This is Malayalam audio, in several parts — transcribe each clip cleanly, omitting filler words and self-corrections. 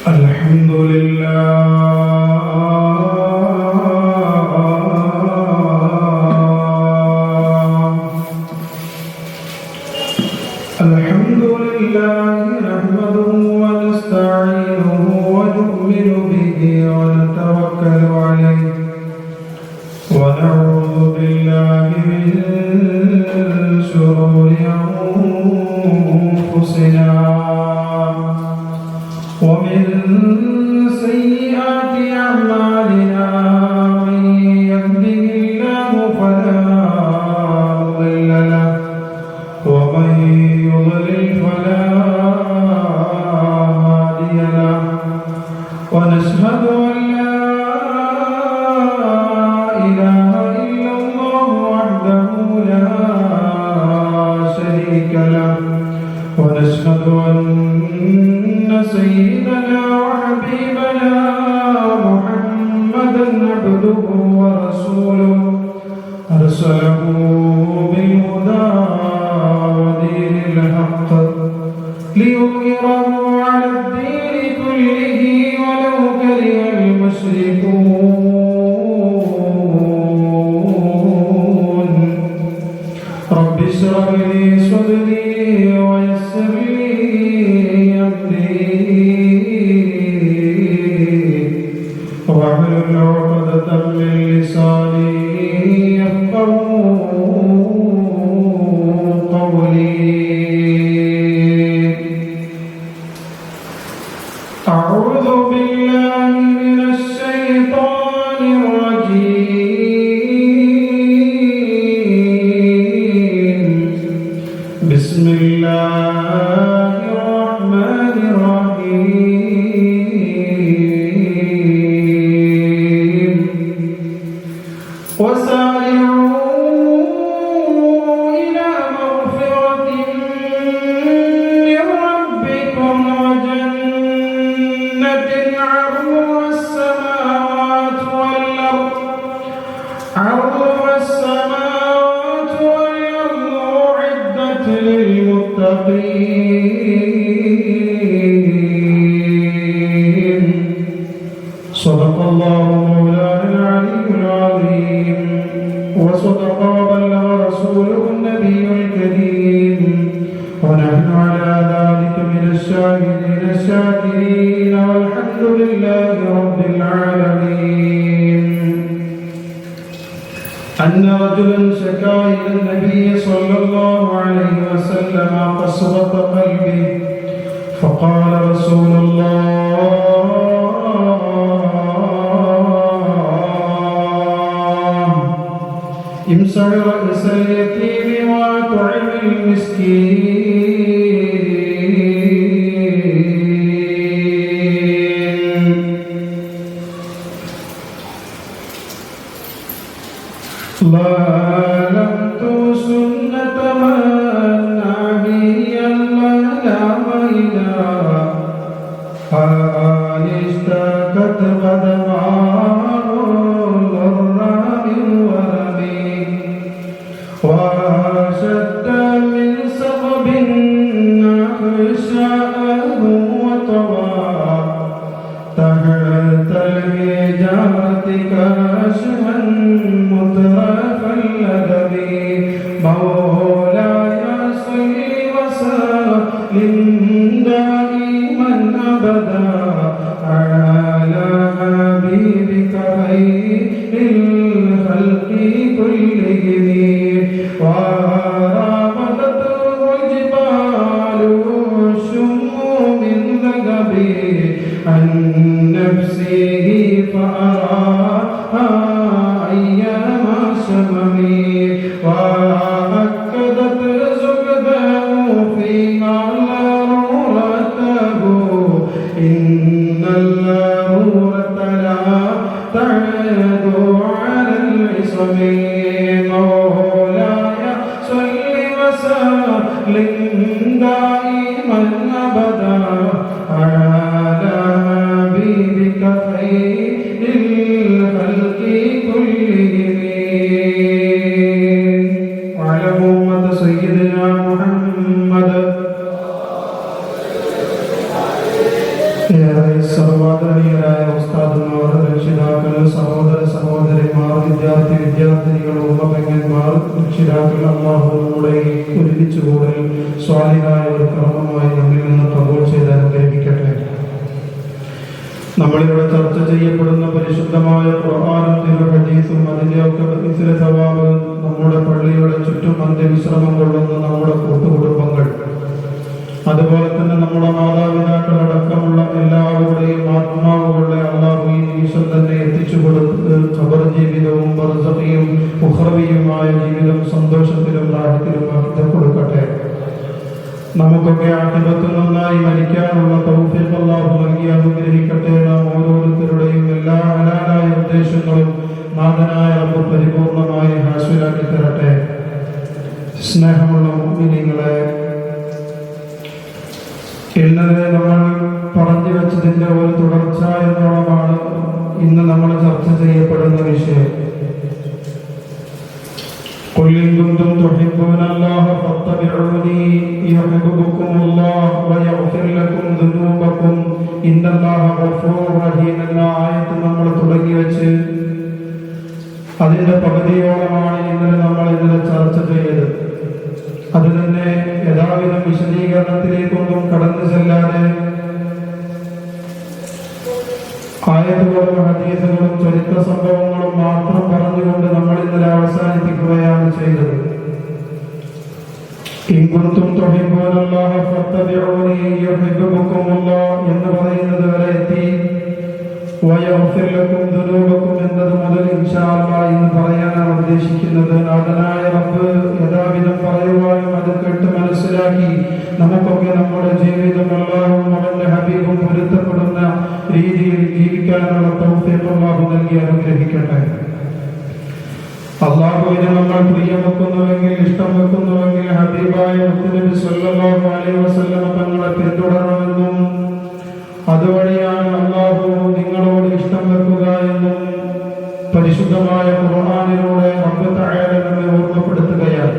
الحمد لله الحمد لله نحمده ونستعينه ونؤمن به ونتوكل عليه ونعوذ بالله من شرور أنفسنا ومن سيئات أعمالنا من يهده الله فلا مضل له ومن يضلل فلا هادي له ونشهد أن لا إله إلا الله وحده لا شريك له ونشهد أن سيدنا وحبيبنا محمدا عبده ورسوله أرسله بالهدى ودين الحق ليظهره على الدين كله ولو كره المشركون رب اشرح لي صدري ويسر لي واحلل عقدة من لساني يفقهوا قولي أعوذ بالله من الشيطان الرجيم بسم الله الرحمن الرحيم وسارعوا إلى مغفرة من ربكم وجنة عرضها السماوات والأرض أعدت للمتقين صدق الله مولانا العلي العظيم وصدق وبلغ رسوله النبي الكريم ونحن على ذلك من الشاهدين الشاكرين والحمد لله رب العالمين. أن رجلا شكا إلى النبي صلى الله عليه وسلم قسوة قلبه فقال رسول الله امسح رأس اليتيم وأطعم المسكين. لا لمت سنة من نبيا لا مينا اشتكت قدماه الغر من ورمي وشد من سبب نخشاه وطوى تحت الحجارة كاشفا مترف الأدب مولاي صل وسلم دائما أبدا على حبيبك خير الخلق كلهم وراودته الجبال الشم من ذهب عن نفسه فأراها أيام شممي وأكدت زبده فيما ضرورته إن الضرورة لا تعد على العصم مولاي صل وسلم دائما أبدا على حبيبك خير الخلق كلهم وعلى أمة سيدنا محمد മുഹമ്മദ് സർവാദരണീയരായ ഉസ്താദുമാർ, രക്ഷിതാക്കൾ, സഹോദര സഹോദരിമാർ, വിദ്യാർത്ഥിനികൾ, ഉമ്മപെങ്ങന്മാർ, രക്ഷിതാക്കൾ, അല്ലാഹു നമ്മുടെ ഒരുമിച്ചുകൂടൽ സ്വാലിഹായ ഒരു കർമ്മമായി നമ്മിൽ നിന്ന് കബൂൽ ചെയ്ത് അനുഗ്രഹിക്കട്ടെ. നമ്മളിവിടെ ചർച്ച ചെയ്യപ്പെടുന്ന പരിശുദ്ധമായ ഖുർആനും ഹദീസും അതിന്റെയൊക്കെ ഇസ്ലാ സവാബ് നമ്മുടെ പള്ളിയുടെ ചുറ്റും അന്ത്യവിശ്രമം കൊള്ളുന്ന നമ്മുടെ കൂട്ടുകുടുംബങ്ങൾ, അതുപോലെ തന്നെ നമ്മുടെ മാതാപിതാക്കളടക്കമുള്ള എല്ലാവരുടെയും ആത്മാവുകളെ അല്ലാഹു ഈ നിമിഷം തന്നെ എത്തിച്ചു കൊടുത്ത് ഖബർ ജീവിതവും ബർസഖിയും ഉഖ്റവിയുമായ ജീവിതം സന്തോഷത്തിലും റാഹത്തിലും ആക്കി കൊടുക്കട്ടെ. നമുക്കൊക്കെ ആഖിറത്ത് നന്നായി മരിക്കാനുള്ള തൗഫീഖ് അല്ലാഹു നൽകി അനുഗ്രഹിക്കട്ടെ. നാം ഓരോരുത്തരുടെയും എല്ലാ ഹലാലായ ഉദ്ദേശങ്ങളും നാഥനായ റബ്ബ് പരിപൂർണമായി ഹാസിലാക്കി തരട്ടെ. സ്നേഹമുള്ള മുഅ്മിനീങ്ങളെ, ഇന്നലെ നമ്മൾ പറഞ്ഞു വെച്ചതിന്റെ ഒരു തുടർച്ച എന്നോണമാണ് ഇന്ന് നമ്മൾ ചർച്ച ചെയ്യപ്പെടുന്ന വിഷയം. قل إن كنتم تحبون الله فاتبعوني يحببكم الله ويغفر لكم ذنوبكم إن الله غفور رحيم എന്ന ആയത്ത് നമ്മൾ തുടങ്ങി വെച്ച് അതിന്റെ പകുതിയോളമാണ് ഇന്നലെ ചർച്ച ചെയ്തത്. അത് തന്നെ യഥാവിധം വിശദീകരണത്തിലേക്കൊന്നും കടന്നു ചെല്ലാതെ ആയത്തുകളും ഹദീസുകളും ചരിത്ര സംഭവങ്ങളും മാത്രം പറഞ്ഞുകൊണ്ട് നമ്മൾ ഇന്നലെ അവസാനിപ്പിക്കുകയാണ് ചെയ്തത്. ഇൻ കുൻതും തുഹിബ്ബൂനല്ലാഹ ഫത്തബിഊനി യുഹിബ്ബുകുമുല്ലാഹ് എന്ന് പറയുന്നത് വരെ എത്തി. വയഗ്ഫിർ ലക്കും ദുനൂബക്കും എന്നത് മുതൽ ഇൻഷാ അല്ലാഹ് ഇന്ന് പറയാനാണ് ഉദ്ദേശിക്കുന്നത്. നാഥനായ റബ്ബ് യഥാവിധം പറയുവാനും അത് കേട്ട് മനസ്സിലാക്കി നമുക്കൊക്കെ നമ്മുടെ ജീവിതം അല്ലാഹുവും അവന്റെ ഹബീബും പൊരുത്തപ്പെടുന്ന രീതിയിൽ ജീവിക്കാനുള്ള തൗഫീഖ് അല്ലാഹു നൽകി അനുഗ്രഹിക്കട്ടെ. അല്ലാഹുവിനെ നമ്മൾ പ്രിയം വെക്കുന്നുവെങ്കിൽ, ഇഷ്ടം വെക്കുന്നുവെങ്കിൽ ഹബീബായ മുത്തുനബി സ്വല്ലല്ലാഹു അലൈഹി വസല്ലം തങ്ങളെ പിന്തുടരണമെന്നും അതുവഴിയാണ് അല്ലാഹു നിങ്ങളോട് ഇഷ്ടം വെക്കുക എന്നും പരിശുദ്ധമായ ഖുർആനിലൂടെ റബ്ബ് തആല നമ്മെ ഓർമ്മപ്പെടുത്തുകയാണ്.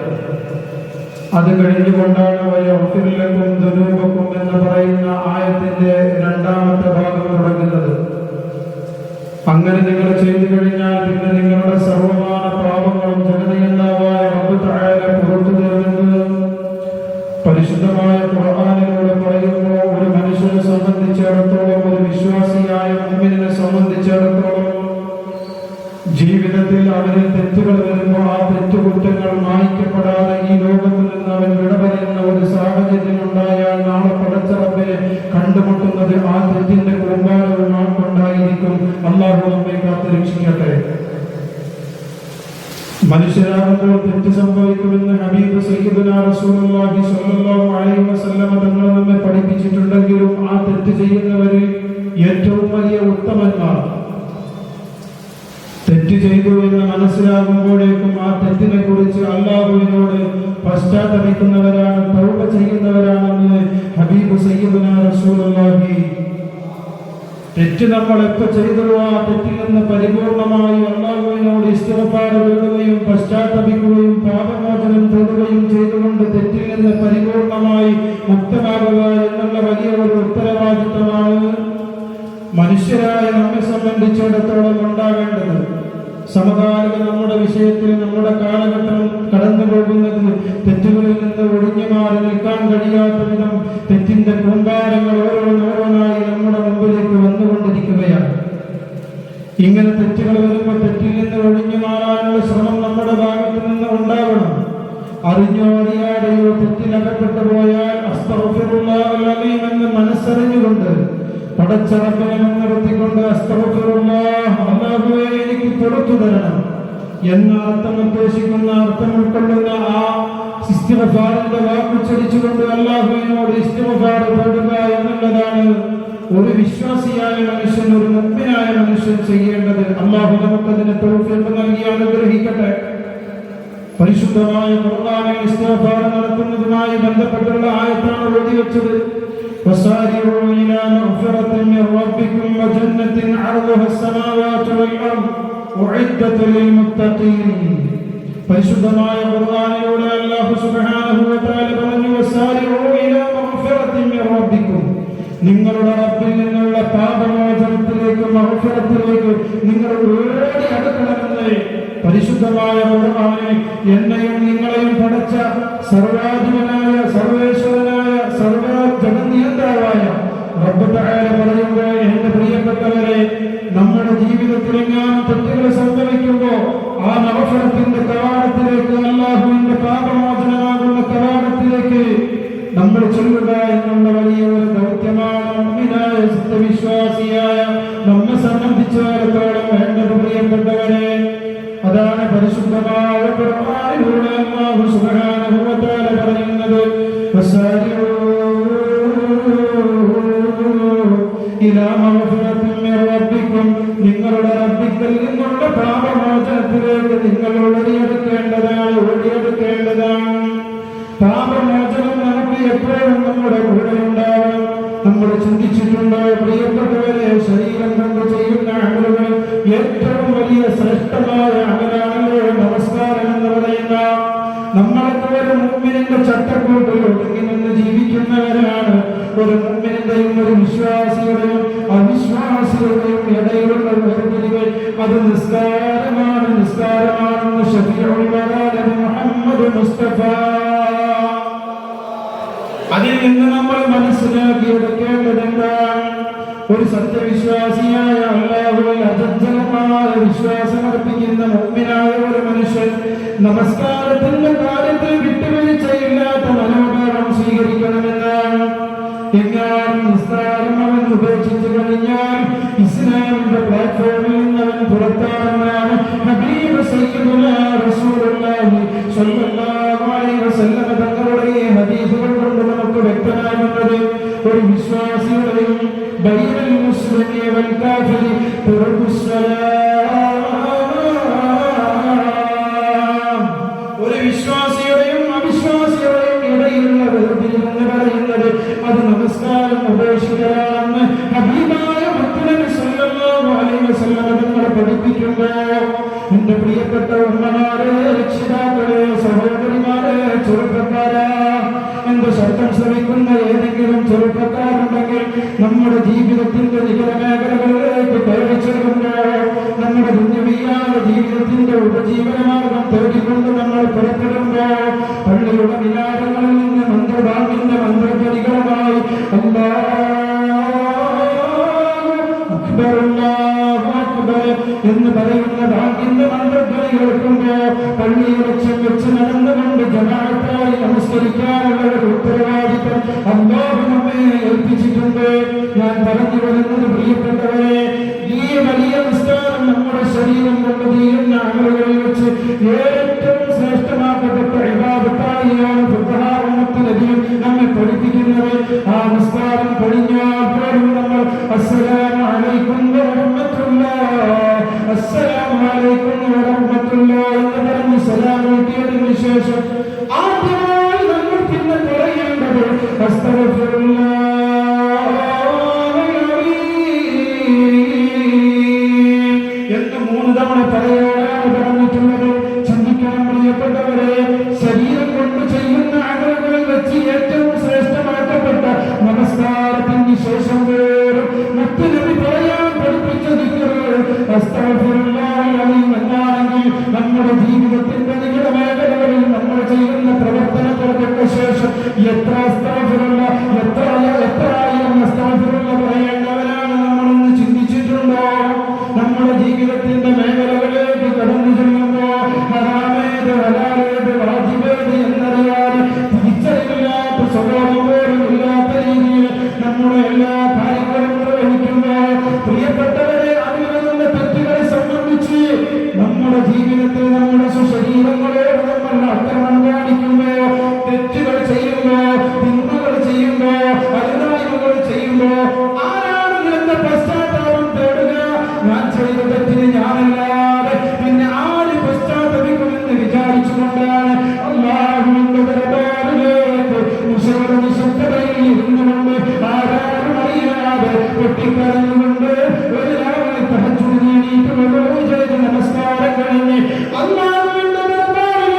അത് കഴിഞ്ഞുകൊണ്ടാണ് വയഗ്ഫിർ ലക്കും ദുനൂബക്കും എന്ന് പറയുന്ന ആയത്തിന്റെ രണ്ടാമത്തെ ഭാഗം തുടങ്ങുന്നത്. അങ്ങനെ നിങ്ങൾ ചെയ്തു കഴിഞ്ഞാൽ പിന്നെ നിങ്ങളുടെ സർവ്വമാന പാപങ്ങളും ജഗതയല്ലാവായ റബ്ബ് തആല പുറത്തു തരുമെന്ന് പരിശുദ്ധമായ ഖുർആനിലൂടെ പറയുന്നു. ഒരു മനുഷ്യനെ സംബന്ധിച്ചിടത്തോളം, ഒരു വിശ്വാസിയായ മുഅ്മിനെ സംബന്ധിച്ചിടത്തോളം ജീവിതത്തിൽ അവന് തെറ്റുകൾ വരുമ്പോൾ ആ തെറ്റുകുറ്റങ്ങൾ മായ്ക്കപ്പെടാതെ ഈ ലോകത്തിൽ നിന്ന് അവൻ വിടപെടുന്ന ഒരു സാഹചര്യം ഉണ്ടായാൽ നാളെ പടച്ച റബ്ബിനെ കണ്ടുമുട്ടുന്നത് ആ തെറ്റിന്റെ കൂമ്പാരവും കൊണ്ടായിരിക്കും. അല്ലാഹു നമ്മെ കാത്ത് രക്ഷിക്കട്ടെ. മനുഷ്യരാകുമ്പോൾ തെറ്റ് സംഭവിക്കുമെന്ന് ഹബീബ് സയ്യിദുനാ റസൂലുള്ളാഹി സ്വല്ലല്ലാഹു അലൈഹി വസല്ലം തങ്ങൾ നമ്മെ പഠിപ്പിച്ചിട്ടുണ്ടെങ്കിലും ആ തെറ്റ് ചെയ്യുന്നവരിൽ ഏറ്റവും വലിയ ഉത്തമന്മാർ തെറ്റ് ചെയ്തു എന്ന് മനസ്സിലാകുമ്പോഴേക്കും ആ തെറ്റിനെ കുറിച്ച് അല്ലാഹുവിനോട് പശ്ചാത്തപിക്കുന്നവരാണ്, തൗബ ചെയ്യുന്നവരാണെന്ന് ഹബീബ് സയ്യിദുനാ റസൂലുള്ളാഹി. തെറ്റ് നമ്മൾ എപ്പോൾ ചെയ്തോ ആ തെറ്റിൽ നിന്ന് പരിപൂർണമായി അല്ലാഹുവിനോട് ഇസ്തിഗ്ഫാർ തേടുകയും പശ്ചാത്തപിക്കുകയും പാപമോചനം തേടുകയും ചെയ്തുകൊണ്ട് തെറ്റിൽ നിന്ന് പരിപൂർണമായി മുക്തമാകുക എന്നുള്ള വലിയ ഒരു ഉത്തരവാദിത്തമാണ് മനുഷ്യരായ നമ്മെ സംബന്ധിച്ചിടത്തോളം ഉണ്ടാകേണ്ടത്. സമകാലിക നമ്മുടെ വിഷയത്തിൽ നമ്മുടെ കാലഘട്ടം കടന്നു പോകുന്നത് തെറ്റുകളിൽ നിന്ന് ഒഴിഞ്ഞു മാറി നിൽക്കാൻ കഴിയാത്ത വിധം തെറ്റിന്റെ കൂമ്പാരങ്ങൾ ഓരോന്നോരോന്നായി നമ്മുടെ മുമ്പിലേക്ക് വന്നുകൊണ്ടിരിക്കുകയാണ്. ഇങ്ങനെ തെറ്റുകൾ വരുമ്പോൾ തെറ്റിൽ നിന്ന് ഒഴിഞ്ഞു മാറാനുള്ള ശ്രമം നമ്മുടെ ഭാഗത്തു നിന്ന് ഉണ്ടാവണം. അറിഞ്ഞോ അറിയാതെയോ തെറ്റിലകപ്പെട്ടു പോയാൽ അസ്തഗ്ഫിറുല്ലാഹൽ അലീം എന്ന് മനസ്സറിഞ്ഞുകൊണ്ട് പടച്ച റബ്ബിനെ മുൻനിർത്തിക്കൊണ്ട് അസ്തഗ്ഫിറുല്ലാഹ്, അല്ലാഹുവേ എനിക്ക് പുറത്തു തരണം എന്ന അർത്ഥം ഉദ്ദേശിക്കുന്ന, അർത്ഥം ഉൾക്കൊള്ളുന്ന ആ ഇസ്തിഗ്ഫാറിന്റെ വാക്കുച്ചരിച്ചുകൊണ്ട് അല്ലാഹുവിനോട് ഇസ്തിഗ്ഫാർ തേടുക എന്നുള്ളതാണ് ഒരു വിശ്വാസിയായ മനുഷ്യൻ, ഒരു മുഅ്മിനായ മനുഷ്യൻ ചെയ്യേണ്ടത്. അല്ലാഹു നമുക്കതിന് തൗഫീഖ് നൽകി അനുഗ്രഹിക്കട്ടെ. പരിശുദ്ധമായ ഖുർആനിൽ ഇസ്തിഗ്ഫാർ നടത്തുന്നതുമായി ബന്ധപ്പെട്ടുള്ള ആയത്താണ് ഓതി വെച്ചത്. وسارعوا إلى مغفرة من ربكم وجنة عرضها السماوات والأرض أعدت للمتقين. പരിശുദ്ധമായ ഖുർആനിലൂടെ അല്ലാഹു സുബ്ഹാനഹു വ തആല പറഞ്ഞു വസാരിഊ ഇലാ മഗ്ഫിറത്തിൻ മിർ റബ്ബിക്കും നിങ്ങളുടെ റബ്ബിൽ നിന്നുള്ള പാപമോചനത്തിലേക്ക് മഗ്ഫിറത്തിലേക്ക് നിങ്ങൾ ഓടി അടുക്കണമെന്ന് പരിശുദ്ധമായ ഖുർആനിൽ എന്നെയും നിങ്ങളെയും പടച്ച സർവാധിപനായ സർവേശ്വരനായ സർവജഗന്നിയന്താവായ റബ്ബ് തആല പറയുമ്പോൾ എന്റെ പ്രിയപ്പെട്ടവരെ നമ്മുടെ ജീവിതത്തിൽ എങ്ങാനും തെറ്റുകൾ സംഭവിക്കുമ്പോൾ ആ മഗ്ഫിറത്തിന്റെ കവാടത്തിലേക്ക് അല്ലാഹുവിന്റെ പാപമോചനമാകുന്ന കവാടത്തിലേക്ക് നമ്മൾ ചെല്ലുക എന്നുള്ള വലിയ ഒരു ദൗത്യമാണ് മുഅ്മിനായ സത്യവിശ്വാസിയായ നമ്മെ സംബന്ധിച്ചിടത്തോളം വേണ്ടത് പ്രിയപ്പെട്ടവരെ. അതാണ് പരിശുദ്ധമായ ഖുർആനിലൂടെ അല്ലാഹു സുബ്ഹാനഹു വ തആല പറയുന്നത് വസാരിഊ ഇലാ മഗ്ഫിറത്തിൻ മിർ റബ്ബിക്കും നിങ്ങളുടെ റബ്ബിൽ നിന്നുള്ള പാപമോചനത്തിലേക്ക് നിങ്ങൾ ഓടിയെടുക്കേണ്ടതാണ്. പാപമോചനം നമുക്ക് എപ്പോഴും നമ്മുടെ കൂടെ ഉണ്ടാവും. നമ്മൾ ചിന്തിച്ചിട്ടുണ്ടോ പ്രിയപ്പെട്ടവരെ, ശരീരം കൊണ്ട് ചെയ്യുന്ന അമലുകൾ ഏറ്റവും വലിയ ശ്രേഷ്ഠമായ അമലാണല്ലോ നമസ്കാരം എന്ന് പറയുന്ന. നമ്മളൊക്കെ ഒരു മുഅ്മിനിന്റെ ചട്ടക്കൂട്ടിൽ ഒതുങ്ങി നിന്ന് ജീവിക്കുന്നവരാണ്. ഒരു മുഅ്മിനിന്റെയും ഒരു വിശ്വാസിയുടെയും അവിശ്വാസിയുടെയും ഇടയിലുള്ള വേർതിരിവ് അത് നിസ്കാരമാണെന്ന് ശഫീഉൽ വറാ മുഹമ്മദ് മുസ്തഫ. അതിൽ നിന്ന് നമ്മൾ മനസ്സിലാക്കിയെടുക്കേണ്ടതെന്താണ്? ഒരു സത്യവിശ്വാസിയായ അല്ലാഹുവിൽ അചഞ്ചലമായ വിശ്വാസമർപ്പിക്കുന്ന മുഅ്മിനായ ഒരു മനുഷ്യൻ നമസ്കാരത്തിന്റെ കാര്യത്തിൽ വിട്ടുവീഴ്ചയില്ലാത്ത മനോഭാവം സ്വീകരിക്കണമെന്നാണ്. എങ്ങാനും നിസ്കാരം അവൻ ഉപേക്ഷിച്ചു കഴിഞ്ഞാൽ ഇസ്ലാമിന്റെ പ്ലാറ്റ്ഫോമിൽ നിന്ന് അവൻ പുറത്താണെന്നാണ് ഹബീബ് സയ്യിദുനാ റസൂലുള്ളാഹി സ്വല്ലല്ലാഹു അലൈഹി വസല്ലം തങ്ങളുടെ ഈ ഹദീസുകൾ കൊണ്ട് നമുക്ക് വ്യക്തമാകുന്നത് ഒരു വിശ്വാസിയുടെയും ബൈനൽ മുസ്ലിമി വൽ കാഫിരി ഒരു വിശ്വാസിയുടെയും അവിശ്വാസിയുടെയും ഇടയിലുള്ള വേർതിരിവ് എന്ന് പറയുന്നത് അത് നമസ്കാരം ഉപേക്ഷിക്കലാണെന്ന് ഹബീബായ മുത്തുനബി സ്വല്ലല്ലാഹു അലൈഹി വസല്ലം തങ്ങൾ പഠിപ്പിക്കുമ്പോൾ എന്റെ പ്രിയപ്പെട്ട ഉമ്മമാരെ, രക്ഷിതാക്കളെ, സഹോദരിമാരെ, ചെറുപ്പക്കാരാ, എന്റെ ശബ്ദം ശ്രമിക്കുന്ന ഏതെങ്കിലും ചെറുപ്പക്കാരുണ്ടെങ്കിൽ നമ്മുടെ ജീവിതത്തിന്റെ നികര മേഖലകളിലേക്ക് കയറിച്ചെല്ലുമ്പോൾ നമ്മുടെ ദുന്യവിയായ ജീവിതത്തിന്റെ ഉപജീവനമാർഗം തേടിക്കൊണ്ട് നമ്മൾ പുറപ്പെടുമ്പോൾ പള്ളിയുടെ വിലാപങ്ങളിൽ നിന്ന് മന്ത്രഭാഗിന്റെ മന്ത്രധ്വനികളുമായി എന്ന് പറയുന്ന ഭാഗ്യന്റെ മന്ത്രധ്വനി കേൾക്കുമ്പോൾ പള്ളിയെ ലക്ഷ്യം വെച്ച് നടന്നുകൊണ്ട് ജമാഅത്തായി നമസ്കരിക്കാനുള്ള ഒരു ഉത്തരവാദിത്വം അല്ലാഹു നമ്മെ ഏൽപ്പിച്ചിട്ടുണ്ട്. ഞാൻ പറഞ്ഞു വരുന്നത് പ്രിയപ്പെട്ടവരെ, ഈ വലിയ നിസ്കാരം നമ്മുടെ ശരീരം കൊണ്ട് തീരുന്ന അമലുകളിൽ വെച്ച് ഏറ്റവും ശ്രേഷ്ഠമാക്കപ്പെട്ട ഇബാദത്തായാണ് ഫുഖഹാഉമ്മത്തുനബിയും നമ്മെ പഠിപ്പിക്കുന്നത്. ആ നിസ്കാരം കഴിഞ്ഞാൽ പോലും നമ്മൾ അസ്സലാമു അലൈക്കും വറഹ്മത്തുള്ളാഹി, അസ്സലാമു അലൈക്കും വറഹ്മത്തുള്ളാഹി എന്ന് പറഞ്ഞ് സലാം വീട്ടിയതിനു ശേഷം ആദ്യമായി നമ്മൾ പിന്നെ പറയേണ്ടത് അസ്തഗ്ഫിറുല്ലാഹ് എന്ന് 3 തവണ പറയാനാണ് പറഞ്ഞിട്ടുള്ളത്. ചിന്തിക്കണം പ്രിയപ്പെട്ടവരെ, ശരീരം കൊണ്ട് ചെയ്യുന്ന അമലുകളിൽ വെച്ച് ഏറ്റവും ശ്രേഷ്ഠമാക്കപ്പെട്ട നമസ്കാരത്തിന് ശേഷം പോലും മുത്തുനബി പറയാൻ പഠിപ്പിച്ച ദിക്റുകൾ അസ്തഗ്ഫിറുല്ലാഹ് എന്നാണെങ്കിൽ നമ്മുടെ ജീവിതത്തിന്റെ നികട മേഖലകളിൽ നമ്മൾ ചെയ്യുന്ന പ്രവർത്തനങ്ങൾക്കൊക്കെ ശേഷം എത്ര അസ്തഗ്ഫിറുല്ലാഹ്, എത്രയായിരം അസ്തഗ്ഫിറുല്ലാഹ് പറയേണ്ടവരാണ് നമ്മളൊന്ന് ചിന്തിച്ചിട്ടുണ്ടോ? നമ്മുടെ ജീവിതത്തിന്റെ മേഖലകളിലേക്ക് കടന്നു ചെല്ലുമ്പോൾ ഹറാമേത്, ഹലാലേത്, വാജിബേത് എന്നറിയാതെ തിരിച്ചറിവില്ലാത്ത സ്വഭാവമില്ലാത്ത രീതിയിൽ നമ്മുടെ എല്ലാ കാര്യങ്ങളും നിർവഹിക്കുമ്പോൾ പ്രിയപ്പെട്ടവരെ, അതിൽ നിന്നുള്ള തെറ്റുകളെ സംബന്ധിച്ച് നമ്മുടെ ജീവിതത്തിൽ നമ്മുടെ സ്വശരീരങ്ങളോട് നമ്മൾ ആക്രമണം കാണിക്കുമ്പോൾ, തെറ്റുകൾ ചെയ്യുമ്പോൾ, തിന്മകൾ ചെയ്യുമ്പോൾ, അരുതായ്മകൾ ചെയ്യുമ്പോൾ ആരാണ് എന്ന പശ്ചാത്താപം തേടുക? ഞാൻ ചെയ്ത തെറ്റിന് ഞാനല്ലാതെ പിന്നെ ആര് പശ്ചാത്തപിക്കുമെന്ന് വിചാരിച്ചുകൊണ്ടാണ് അല്ലാഹുവിന്റെ ദർബാറിലേക്ക് നിശബ്ദതയിൽ ഇരുന്നുകൊണ്ട് ആരാരും അറിയാതെ പൊട്ടിക്കരഞ്ഞുകൊണ്ട് ഒരു രാവിലെ തഹജ്ജുദ് എണീറ്റ് വദൂ ചെയ്ത് നമസ്കാരം കഴിഞ്ഞ് അല്ലാഹുവിന്റെ ദർബാറിൽ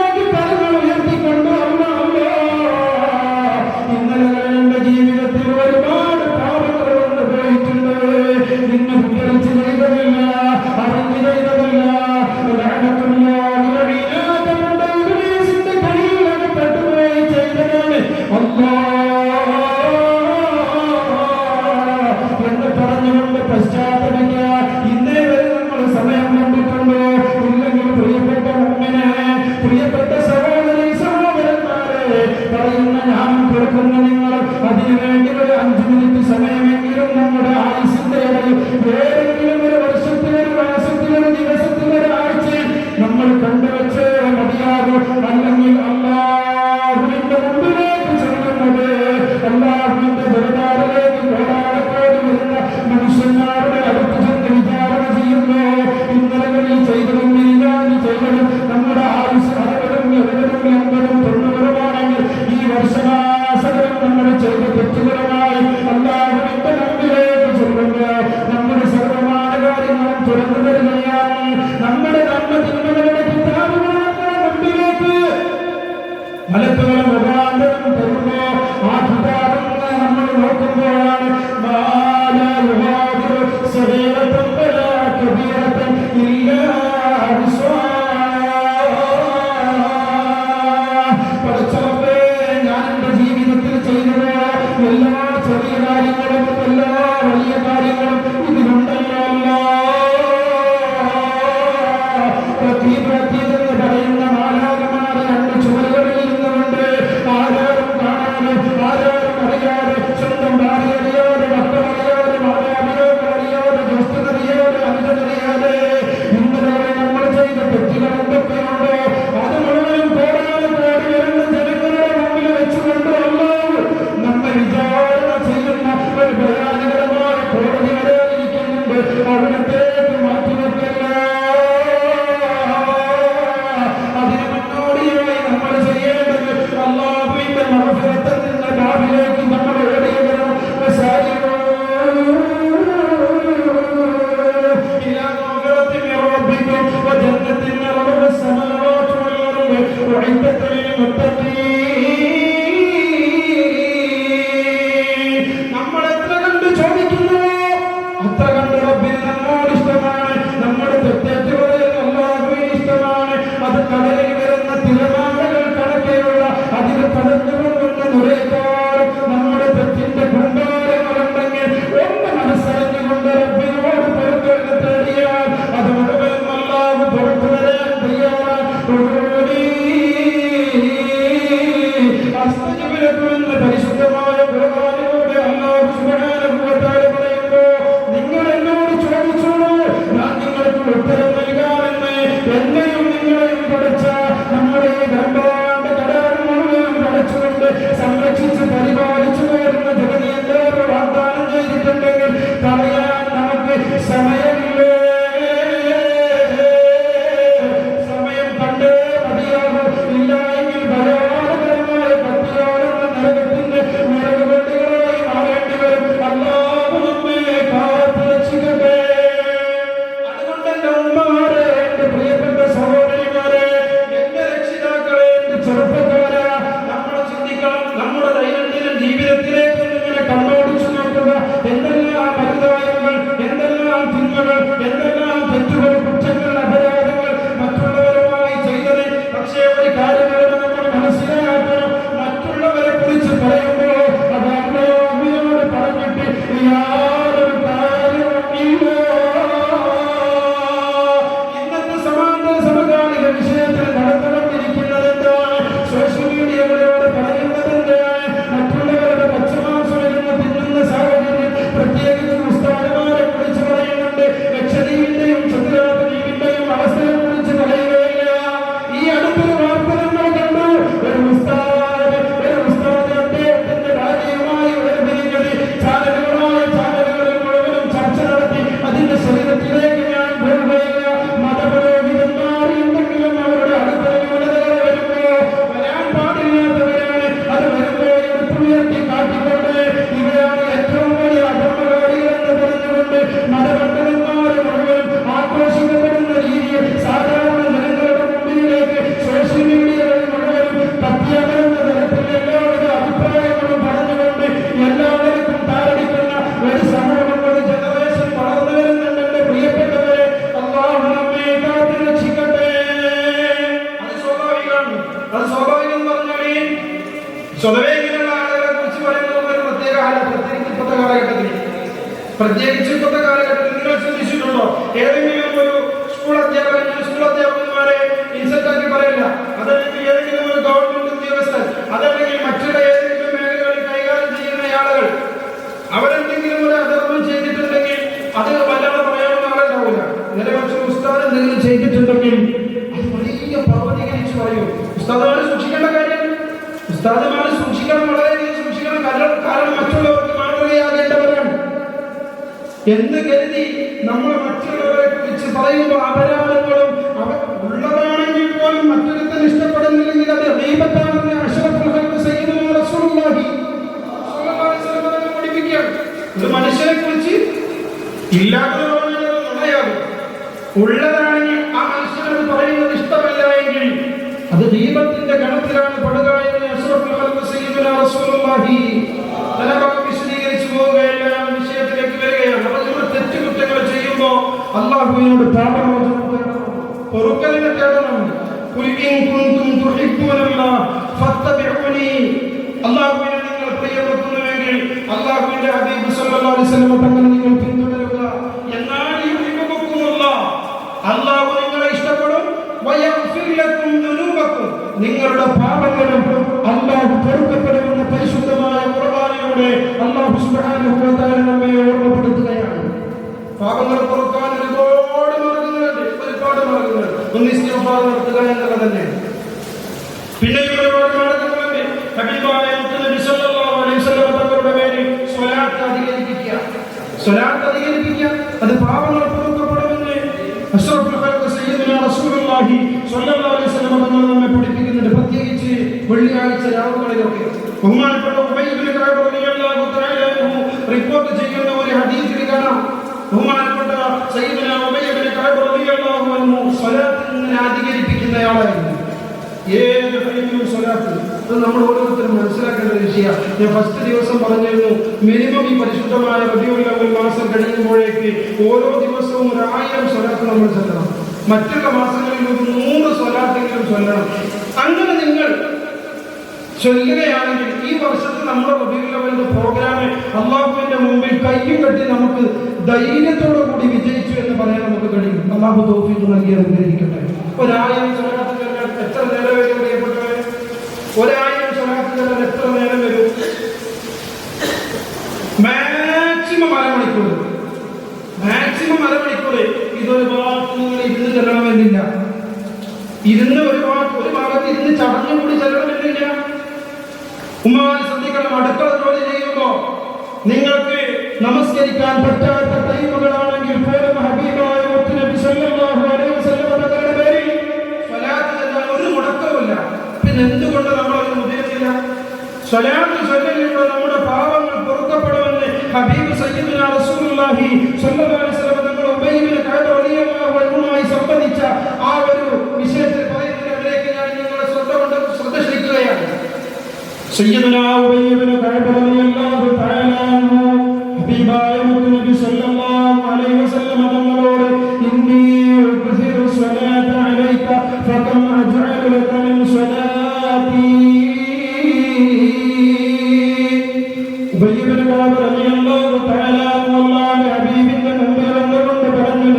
അറിയാതെ, സ്വന്തം ഭാര്യ അറിയാതെ, മക്കളറിയാതെ, മാതാപിതാക്കളറിയാതെ, ദോസ്തനറിയാതെ, അനുജനറിയാതെ ഇന്നലെ നമ്മൾ ചെയ്ത തെറ്റുകൾ എന്തൊക്കെയുണ്ടോ അത് മുഴുവനും കോടാനുകോടി വരുന്ന ജനങ്ങളുടെ മുമ്പിൽ വെച്ചുകൊണ്ട് അല്ലാഹു നമ്മെ വിചാരണ ചെയ്യുന്ന ഒരു ഭയാനകരമായ കോടതി വരാനിരിക്കുന്നുണ്ട്. അവിടത്തേക്ക് മാറ്റിവെക്കല്ല. അതിന് മുന്നോടിയായി നമ്മൾ ചെയ്യേണ്ടത് അല്ലാഹുവിന്റെ മഗ്ഫിറത്തിൽ നിന്ന് ബാബിലേക്ക് നമ്മൾ ഓടിയവരും നമ്മൾ എത്ര കണ്ട് ചോദിക്കുന്നു അത്ര കണ്ട് റബ്ബിന് നമ്മോട് ഇഷ്ടമാണ്. നമ്മുടെ തെറ്റേറ്റുകളിൽ അല്ലാഹുവിന് ഇഷ്ടമാണ്. അത് കടലിൽ വരുന്ന തിരമാലകൾ കണക്കെയുള്ള അതിന് പടർന്നു കൊണ്ടുവന്ന നുരയേക്കാൾ നമ്മുടെ തെറ്റിന്റെ കുണ്ടാരങ്ങളുണ്ടെങ്കിൽ ഒന്ന് മനസ്സറിഞ്ഞുകൊണ്ട് റബ്ബിനോട് പുറത്തെടുത്ത് തേടിയാൽ അത് മുഴുവൻ അല്ലാഹു പുറത്തു വരാൻ തയ്യാറാണ്. അസ്തജിബിലക്കുമെന്ന് പരിശുദ്ധമായ ഖുർആനിലൂടെ അല്ലാഹു സുബ്ഹാനഹു വ തആല പറയുമ്പോൾ നിങ്ങൾ എന്നോട് ചോദിച്ചോളൂ, ഞാൻ നിങ്ങൾക്ക് ഉത്തരം നൽകാമെന്ന്. എന്നെയും നിങ്ങളെയും പഠിച്ച നമ്മുടെ ഈ ബ്രഹ്മാണ്ഡ കടാരം മുഴുവനും പഠിച്ചുകൊണ്ട് സംരക്ഷിച്ച് പരിപാലിച്ചു വരുന്ന ജഗതി എല്ലാവരും വാഗ്ദാനം ചെയ്തിട്ടുണ്ടെങ്കിൽ പറയാൻ നമുക്ക് സമയമില്ലേ? സമയം കണ്ടേ മതിയാകും. ഇല്ല എങ്കിൽ ഭയാനകരമായ കത്തിയാടുന്ന നരകത്തിന്റെ വിറകുവെട്ടികളായി മാറേണ്ടി വരും. അല്ലാഹു നമ്മെ കാത്തു രക്ഷിക്കട്ടെ. അതുകൊണ്ട് എന്റെ ഉമ്മമാരെ, എന്റെ പ്രിയപ്പെട്ട സഹോദരിമാരെ, എന്റെ രക്ഷിതാക്കളെ, എന്റെ ചെറുപ്പക്കാരെ, നമ്മൾ ചിന്തിക്കണം. നമ്മുടെ ദൈനംദിന ജീവിതത്തിലേക്ക് ഇങ്ങനെ കണ്ണോടിച്ചു നോക്കുക. എന്തെല്ലാം അരുതായ്മകൾ, എന്തെല്ലാം തിന്മകൾ, എന്തെല്ലാം തെറ്റുകൾ, കുറ്റങ്ങൾ, അപരാധങ്ങൾ മറ്റുള്ളവരുമായി ചെയ്തത്. പക്ഷേ ഒരു കാര്യമാണ് നമ്മൾ മനസ്സിലാക്കണം. മറ്റുള്ളവരെ കുറിച്ച് പറയുമ്പോൾ അത് അല്ലാഹുവിനോട് പറഞ്ഞിട്ട് യാതൊരു കാര്യവുമില്ല. ഇന്നത്തെ സമാന്തര സമകാലിക വിഷയത്തിൽ നടന്നുകൊണ്ടിരിക്കുന്നത് എന്താണ്? സോഷ്യൽ മീഡിയകളോട് പറയുന്നത് എന്താണ്? മറ്റുള്ളവരുടെ പച്ചമാംസം ഇരുന്ന് തിന്നുന്ന സാഹചര്യം. പ്രത്യേകിച്ച് ഉസ്താദുമാരെ കുറിച്ച് പറയുന്നുണ്ട്. ലക്ഷദ്വീപിന്റെയും ചന്ദ്രദ്വീപിന്റെയും അവസ്ഥയെ കുറിച്ച് പറയുകയില്ല. ഈ അടുത്തൊരു വാർത്ത നമ്മൾ കണ്ടു. ഒരു ഉസ്താദ് അദ്ദേഹത്തിന്റെ ഭാര്യയുമായി വേർപിരിഞ്ഞത് ചാനലുകളിൽ മുഴുവനും ചർച്ച നടത്തി. അതിന്റെ ശരീരത്തിലേക്ക് ഞാൻ പോവുകയില്ല. മതപുരോഹിതന്മാർ എന്തെങ്കിലും അവരുടെ അടുത്തറിവുള്ളവരെ വരുമ്പോ വരാൻ പാടില്ലാത്തവരാണ്. അത് വരുമ്പോ എടുത്തുയർത്തി കാട്ടിക്കൊണ്ട് ഇവരാണ് ഏറ്റവും വലിയ അധർമ്മകാരികൾ എന്ന് പറഞ്ഞുകൊണ്ട് മതപണ്ഡിതന്മാർ മുഴുവൻ ആക്രോശിക്കപ്പെടുന്ന രീതിയിൽ സാധാരണ ജനങ്ങളുടെ മുമ്പിലേക്ക് സോഷ്യൽ മീഡിയകളിൽ മുഴുവനും തപ്പിയകലുന്ന തരത്തിൽ എല്ലാവിധ അഭിപ്രായങ്ങളും പറഞ്ഞുകൊണ്ട് എല്ലാവർക്കും താരടിക്കുന്ന ഒരു സമൂഹം, ഒരു ജനറേഷൻ വളർന്നു വരുന്നുണ്ട്. എന്റെ പ്രിയപ്പെട്ടവരെ, അല്ലാഹു നമ്മെ കാത്തു രക്ഷിക്കട്ടെ. അത് സ്വാഭാവികമാണ്. അത് സ്വാഭാവികം എന്ന് പറഞ്ഞാൽ സ്വതവേ ഇങ്ങനെയുള്ള ആളുകളെ കുറിച്ച് പറയുന്നത് ഒരു പ്രത്യേക പ്രത്യേകിച്ച് ഇപ്പോഴത്തെ കാലഘട്ടത്തിൽ നിങ്ങൾ ശ്രദ്ധിച്ചിട്ടുണ്ടോ? ഏതെങ്കിലും ഒരു സ്കൂൾ അധ്യാപകന്മാരെ ഇൻസൾട്ടാക്കി പറയില്ല. അതല്ലെങ്കിൽ ഏതെങ്കിലും ഒരു ഗവൺമെന്റ് ഉദ്യോഗസ്ഥൻ, അതല്ലെങ്കിൽ മറ്റുള്ള ഏതെങ്കിലും മേഖലകളിൽ കൈകാര്യം ചെയ്യുന്ന ആളുകൾ അവരെന്തെങ്കിലും ഒരു അധർമ്മം ചെയ്തിട്ടുണ്ടെങ്കിൽ അത് വല്ലാതെ പറയാവുന്ന ആളുണ്ടാവില്ല. നേരെ മറിച്ച് ഉസ്താദ് എന്തെങ്കിലും ചെയ്തിട്ടുണ്ടെങ്കിൽ അത് വലിയ പർവ്വതീകരിച്ച് പറയും. ഉസ്താദുമാരെ സൂക്ഷിക്കേണ്ട കാര്യം, ഉസ്താദുമാരെ സൂക്ഷിക്കണം, വളരെയധികം സൂക്ഷിക്കണം. കാരണം മറ്റുള്ളവർക്ക് മാതൃകയാകേണ്ടവരാണ് എന്ന് കരുതി നമ്മൾ മറ്റുള്ളവരെ കുറിച്ച് പറയുമ്പോൾ അപരാധങ്ങളും ഉള്ളതാണെങ്കിൽ പോലും മറ്റൊരുത്തൻ ഇഷ്ടപ്പെടുന്നില്ലെങ്കിൽ അത് ദൈവത്താണെന്ന് അഷ്റഫുൽ ഖൽഖ് സയ്യിദുനാ റസൂലുള്ളാഹി സ്വല്ലല്ലാഹു അലൈഹി വസല്ലം പഠിപ്പിക്കുകയാണ്. ഒരു മനുഷ്യനെ കുറിച്ച് ഇല്ലാത്തതാകും, ഉള്ളതാണെങ്കിൽ ആ മനുഷ്യനത് പറയുന്നത് ഇഷ്ടമല്ല എങ്കിൽ അത് ദൈവത്തിന്റെ ഗണത്തിലാണ് പെടുക എന്ന് അഷ്റഫുൽ ഖൽഖ് സയ്യിദുനാ റസൂലുള്ളാഹി വിശദീകരിച്ചു പോവുകയല്ല. വിഷയത്തിലേക്ക് വരികയാണ്. നമ്മൾ തെറ്റുകുറ്റങ്ങൾ ചെയ്യുമ്പോൾ അല്ലാഹുവിനോട് പാപമോചനം തേടണം, പൊറുക്കലിനെ തേടണം. ഖുൽ ഇൻ കുൻതും തുഹിബ്ബൂനല്ലാഹ ഫത്തബിഊനി. അല്ലാഹുവിനെ നിങ്ങൾ പ്രിയപ്പെടുത്തുന്നുവെങ്കിൽ അല്ലാഹുവിന്റെ ഹബീബ് സ്വല്ലല്ലാഹു അലൈഹി വസല്ലം തങ്ങളെ നിങ്ങൾ പിന്തുടരുക. എന്നാൽ യുഹിബ്ബുകുമുല്ലാഹ്, അല്ലാഹു നിങ്ങളെ ഇഷ്ടപ്പെടും. വയഗ്ഫിർ ലക്കും ദുനൂബക്കും, നിങ്ങളുടെ പാപങ്ങളും അല്ലാഹു പൊറുക്കപ്പെടുമെന്ന് പരിശുദ്ധമായ ഖുർആനിൽ സുബ്ഹാനഹു വ തആല നമ്മെ ഓർമ്മപ്പെടുത്തുകയാണ്. പാപങ്ങൾ പൊറുക്കാൻ ഒരുപാട് മാർഗങ്ങളുണ്ട്. ഒന്ന് ഇസ്തിഗ്ഫാർ നടത്തുക എന്നുള്ളതന്നെ. പിന്നെ ഒരുപാട് മാർഗങ്ങളുണ്ട്. ഹബീബായ നബി സല്ലല്ലാഹു അലൈഹി വസല്ലം തങ്ങളുടെ പേരിൽ സ്വലാത്ത് അധികരിപ്പിക്കുക. അത് പാപങ്ങൾ പൊറുക്കപ്പെടുമെന്ന് അഷ്റഫുൽ ഖൽഖ് സയ്യിദുനാ റസൂലുള്ളാഹി സ്വല്ലല്ലാഹു അലൈഹി വസല്ലം തങ്ങൾ നമ്മെ പഠിപ്പിക്കുന്നുണ്ട്. പ്രത്യേകിച്ച് വെള്ളിയാഴ്ച രാവുകളിലൊക്കെ ബഹുമാനപ്പെട്ട ഉബൈ ഇബ്നു കഅബ് റളിയല്ലാഹു തആല അൻഹു റിപ്പോർട്ട് ചെയ്യുന്ന ഒരു ഹദീസിൽ കാണാം. ബഹുമാനപ്പെട്ട സയ്യിദുനാ ഉബൈ ഇബ്നു കഅബ് റളിയല്ലാഹു അൻഹു സ്വലാത്തിനെ അധികരിപ്പിക്കുന്നയാളായിരുന്നു. ഏത് ടൈമിലും സ്വലാത്ത്. അത് നമ്മൾ ഓരോരുത്തരും മനസ്സിലാക്കേണ്ട ഒരു വിഷയമാണ്. ഞാൻ ഫസ്റ്റ് ദിവസം പറഞ്ഞിരുന്നു, മിനിമം ഈ പരിശുദ്ധമായ റബീഉൽ അവ്വൽ മാസം കഴിയുമ്പോഴേക്ക് ഓരോ ദിവസവും 1000 സ്വലാത്ത് നമ്മൾ ചൊല്ലണം. മറ്റുള്ള മാസങ്ങളിൽ 100 സ്വലാത്തെങ്കിലും ചൊല്ലണം. അങ്ങനെ നിങ്ങൾ ചൊല്ലുകയാണെങ്കിൽ ഈ വർഷത്തെ നമ്മുടെ റബീഉൽ അവ്വലിന്റെ പ്രോഗ്രാം അള്ളാഹുവിന്റെ മുമ്പിൽ കയ്യും കെട്ടി നമുക്ക് ധൈര്യത്തോടു കൂടി വിജയിച്ചു എന്ന് പറയാൻ നമുക്ക് കഴിയും. അള്ളാഹു തൗഫീഖ് നൽകി അനുഗ്രഹിക്കട്ടെ. 1000 സ്വലാത്ത് എത്ര നേരം വരും പ്രിയപ്പെട്ടവരെ? 1000 സ്വലാത്ത് ചൊല്ലാൻ എത്ര നേരം വരും? മാക്സിമം അരമണിക്കൂർ. ഇതൊരു ഭാഗത്ത് നിങ്ങൾ ഇരുന്ന് ചെല്ലണമെന്നില്ല. ഒരു ഭാഗത്ത് ഇരുന്ന് ചടഞ്ഞുകൂടി ചെല്ലണമെന്നില്ല. ഉമ്മാനെ ശ്രദ്ധിക്കണം. അടുക്കള ജോലി ചെയ്യുമ്പോ നിങ്ങൾക്ക് നമസ്കരിക്കാൻ പറ്റാത്ത ടൈമുകളാണെങ്കിൽ പോലും ഹബീബായ നബി സല്ലല്ലാഹു അലൈഹി വസല്ലം തങ്ങളുടെ പേരിൽ സ്വലാത്ത് ചൊല്ലാൻ ഒരു മുടക്കവുമില്ല. പിന്നെ എന്തുകൊണ്ട് നമ്മൾ അത് മുതിരുന്നില്ല? സ്വലാത്ത് ചൊല്ലലിലൂടെ നമ്മുടെ പാപങ്ങൾ പൊറുക്കപ്പെടുമെന്ന് ഹബീബ് സയ്യിദുനാ റസൂലുള്ളാഹി സ്വല്ലല്ലാഹു അലൈഹി വസല്ലം തങ്ങൾ ഉബൈ ഇബ്നു കഅബ് റളിയല്ലാഹു അൻഹുമായി സംബന്ധിച്ച ആ ഒരു വിഷയത്തിൽ പറയുന്നതിലേക്ക് ഞാൻ നിങ്ങളുടെ ശ്രദ്ധ ക്ഷണിക്കുകയാണ്. സയ്യിദുനാ ഉബൈ ഇബ്നു കഅബ് റളിയല്ലാഹു തആല അൻഹു ഹബീബായ നബി സല്ലല്ലാഹു അലൈഹി വസല്ലം തങ്ങളോട് ഇന്നി ഉക്സിറു സ്വലാത അലൈക ഫകം അജ്അലു ലക മിൻ സ്വലാത്തി. ഉബൈ ഇബ്നു കഅബ് റളിയല്ലാഹു തആല അൻഹു അല്ലാഹുവിന്റെ ഹബീബിന്റെ മുമ്പിൽ വന്നുകൊണ്ട് പറഞ്ഞു,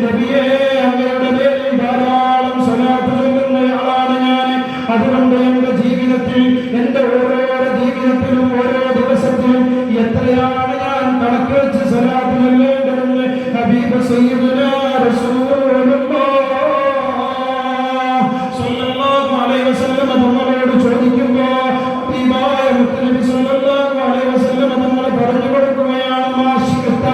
നബിയേ അങ്ങയുടെ പേരിൽ ധാരാളം സ്വലാത്ത് ചൊല്ലുന്നയാളാണ് ഞാൻ. അതുകൊണ്ട് എന്റെ ജീവിതത്തിൽ, എന്റെ ഓരോ ജീവിതത്തിലും ഓരോ ദിവസത്തിലും എത്രയാണ് ഞാൻ കണക്ക് വെച്ച് സ്വലാത്ത് ചൊല്ലേണ്ടതെന്ന് ഹബീബ് സയ്യിദുനാ റസൂലുള്ളാഹി സ്വല്ലല്ലാഹു അലൈഹി വസല്ലം തങ്ങളോട് ചോദിക്കുമ്പോ ഹബീബായ നബി സല്ലല്ലാഹു അലൈഹി വസല്ലം തങ്ങൾ പറഞ്ഞു കൊടുക്കുകയാണ്, മാഷിഖത,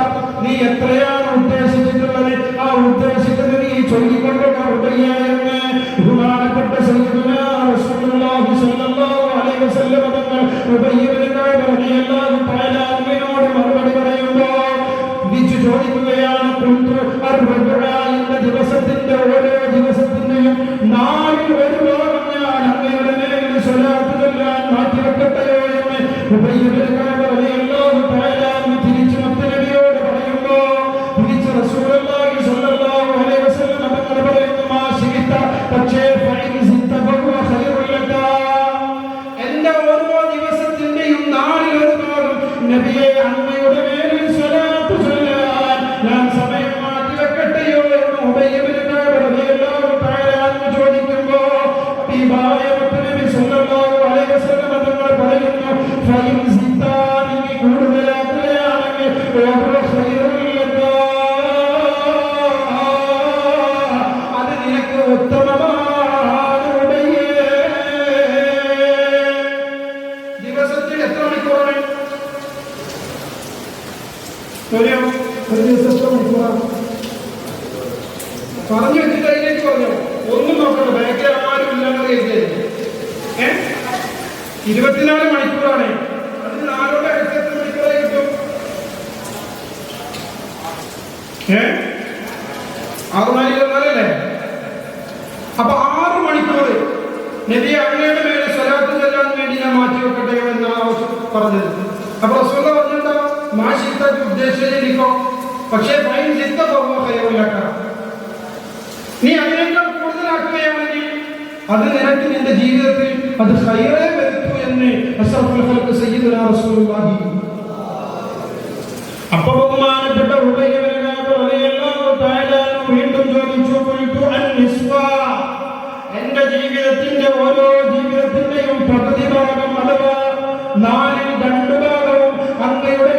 നീ എത്രയാണ് ഉദ്ദേശിച്ചിട്ടുള്ളത് ആ ഉദ്ദേശിച്ചത് നീ ചൊല്ലിക്കൊണ്ടുള്ള ഉടയായെന്ന് ബഹുമാനപ്പെട്ട സയ്യിദുനാ റസൂലുള്ളാഹി സ്വല്ലല്ലാഹു അലൈഹി വസല്ലം തങ്ങൾ ഉബൈ ഇബ്നു കഅബ് റളിയല്ലാഹു തആല അൻഹുവിനോട് മറുപടി പറയുമ്പോ വിളിച്ചു ചോദിക്കുകയാണ്, എന്ന ദിവസത്തിന്റെ ഓരോ ദിവസത്തിന്റെയും 4 ഒരു ഭാഗം ഞാൻ അങ്ങയുടെ മേലിൽ സ്വലാത്ത് ചൊല്ലാൻ മാറ്റിവെക്കട്ടെയോ എന്ന് ഉബൈ ഇബ്നു കഅബ് റളിയല്ലാഹു തആല തിരിച്ചു നബിയോട് പറയുമ്പോ തിരിച്ച് റസൂലുള്ളാഹി സ്വല്ലല്ലാഹു അലൈഹി വസല്ലം തങ്ങൾ പറയുന്നു, മാഷിഖത, പക്ഷേ ഫഇൻ സിത്ത ഫഹുവ ഖൈറുൽ ലക. എന്റെ ഓരോ ദിവസത്തിന്റെയും 4 ഒരു ഭാഗം നബിയെ അങ്ങയുടെ മേലിൽ സ്വലാത്ത് ചൊല്ലാൻ ഞാൻ സമയം മാറ്റിവെക്കട്ടെയോ എന്ന് ഉബൈ ഇബ്നു കഅബ് റളിയല്ലാഹു തആല ചോദിക്കുമ്പോ ഹബീബായ നബി സല്ലല്ലാഹു അലൈഹി വസല്ലം തങ്ങൾ പറയുന്നു, ഫഇൻ സിത്ത, നീ കൂടുതലാക്കുകയാണെങ്കിൽ ഫഹുവ ഖൈറുൽ ലക, അത് നിനക്ക് ഉത്തമമാണ് ഉബൈയേ. ദിവസത്തിൽ എത്ര മണിക്കൂറാണ്? ഒരു ദിവസം എത്ര മണിക്കൂറാണ്? പറഞ്ഞു വെച്ചിട്ട് അതിലേക്ക് പറഞ്ഞു. ഒന്നും നോക്കണ്ട, ബാക്കിൽ ആരും ഇല്ലാതെ 24 മണിക്കൂറാണ്. അത് 4 എത്ര മണിക്കൂറായി കിട്ടും? 6 അപ്പൊ 6 മണിക്കൂർ നബി അങ്ങയുടെ മേലെ സ്വലാത്ത് ചൊല്ലാൻ വേണ്ടി ഞാൻ മാറ്റി വെക്കട്ടെയോ എന്നാണ് പറഞ്ഞത്. അപ്പൊ റസൂൽ പറഞ്ഞിട്ടുണ്ടോ, മാഷിഖത ഉദ്ദേശിച്ചിരിക്കോ, പക്ഷേ ഫൈൻ സിത്ത ഫഹുവ ഖൈറുൽ ലക, നീ അതിനേക്കാൾ കൂടുതലാക്കുകയാണെങ്കിൽ അത് നിനക്ക് നിന്റെ ജീവിതത്തിൽ അത് ഖൈറേ വരുത്തൂ എന്ന് അഷ്റഫുൽ ഖൽഖ് സയ്യിദുനാ റസൂലുള്ളാഹി. അപ്പോൾ ബഹുമാനപ്പെട്ട ഉബൈ ഇബ്നു കഅബ് റളിയല്ലാഹു തആല വീണ്ടും ചോദിച്ചു, ഖുൽതു അൻ-നിസ്വ, എന്റെ ജീവിതത്തിന്റെ ഓരോ ജീവിതത്തിന്റെയും പകുതി ഭാഗം അഥവാ 4 2 ഭാഗവും അങ്ങയുടെ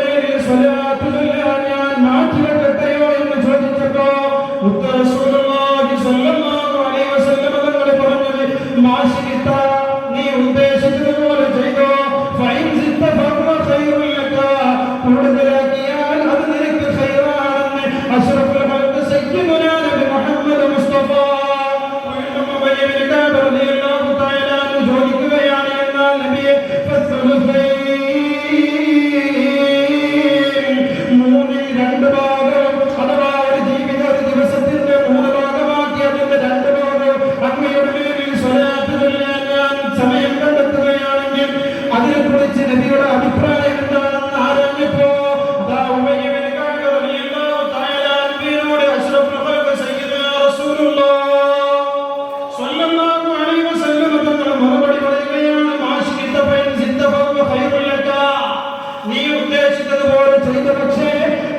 ചെയ്ത, പക്ഷേ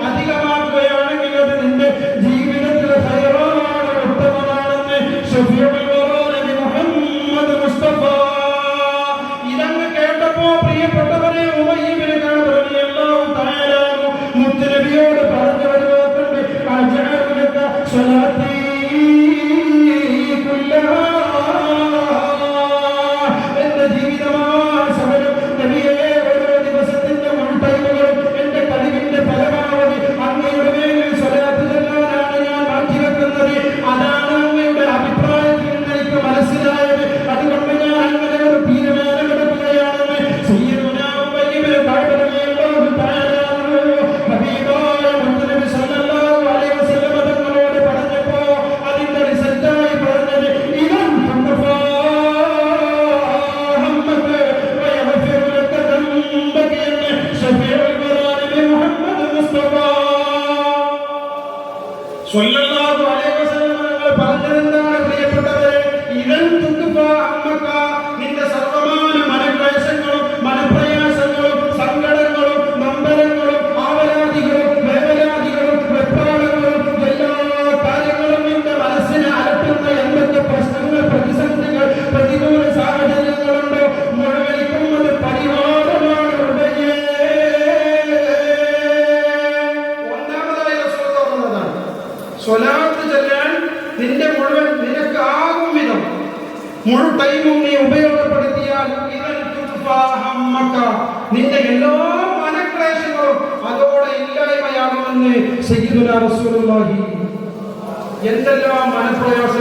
അധികമാക്കുകയാണെങ്കിൽ അത് നിന്റെ ജീവിതത്തിലെ ഹൈറാണ്, ഉത്തമമാണെന്ന് ശഫീഉൽ വറാ നബി മുഹമ്മദ് മുസ്തഫ. ഇതങ്ങ് കേട്ടപ്പോ പ്രിയപ്പെട്ടവരെ, ഉമയ്യ ഇബ്നു കഅബ് റളിയല്ലാഹു തആല മുത്തുനബിയോട് പറഞ്ഞു വരുവാക്കുണ്ട്, അജഅലുക സ്വലാത്തി കുല്ലഹാ, എന്റെ ജീവിതമായ സമയം നബിയേ, ഓരോ ദിവസത്തിന്റെ മുൻടൈമുകളും എന്റെ കഴിവിന്റെ പരമാവധി അങ്ങയുടെ മേലിൽ സ്വലാത്ത് ചൊല്ലാനാണ് ഞാൻ മാറ്റിവെക്കുന്നത്. അതാണ് അങ്ങയുടെ അഭിപ്രായത്തിൽ നിന്ന് എനിക്ക് മനസ്സിലായത്. അതുകൊണ്ട് ഞാൻ അങ്ങനെ ഒരു തീരുമാനമെടുക്കുകയാണെന്ന് സയ്യിദുനാ ഉമയ്യ ഇബ്നു കഅബ് റളിയല്ലാഹു തആല ഹബീബായ മുത്തുനബി സല്ലല്ലാഹു അലൈഹി വസല്ലം തങ്ങളോട് പറഞ്ഞപ്പോ അതിന്റെ റിസൾട്ടായി പറഞ്ഞത്, ഇദൻ തുഖഫാ ഹമ്മക വയഗ്ഫിർ ലക ദംബക എന്ന് ശഫീഉൽ വറാ നബി മുഹമ്മദ് മുസ്തഫ സ്വല്ലല്ലാഹു അലൈഹി വസല്ലം തങ്ങൾ പറഞ്ഞതെന്താണ് പ്രിയപ്പെട്ടവരെ? ഇദൻ തുഖഫാ ഹമ്മക, നിന്റെ സർവമാന മനക്ലേശങ്ങളും മനപ്രയാസങ്ങളും സങ്കടങ്ങളും നൊമ്പരങ്ങളും ആവലാദികളും വേവലാദികളും വെപ്രാളങ്ങളും എല്ലാ കാര്യങ്ങളും നിന്റെ മനസ്സിനെ അലട്ടുന്ന എന്തൊക്കെ പ്രശ്നങ്ങൾ, പ്രതിസന്ധികൾ, പ്രതികൂല സാഹചര്യങ്ങളുണ്ടോ, മുഴുവനിക്കും അത് പരിഹാരമാണ് ഉടയേ. ഒന്നാമതായി റസൂൽ പറഞ്ഞതാണ്, സ്വലാത്ത് ചൊല്ലാൻ നിന്റെ മുഴുവൻ നിനക്ക് ആകും വിധം മുഴു ടൈമും നീ ഉപയോഗപ്പെടുത്തിയാൽ ഇദൻ തുഖഫാ ഹമ്മക, നിന്റെ എല്ലാ മനക്ലേശങ്ങളും അതോടെ ഇല്ലായ്മയാകുമെന്ന് സയ്യിദുനാ റസൂലുള്ളാഹി. എന്തെല്ലാം മനപ്രയാസങ്ങൾ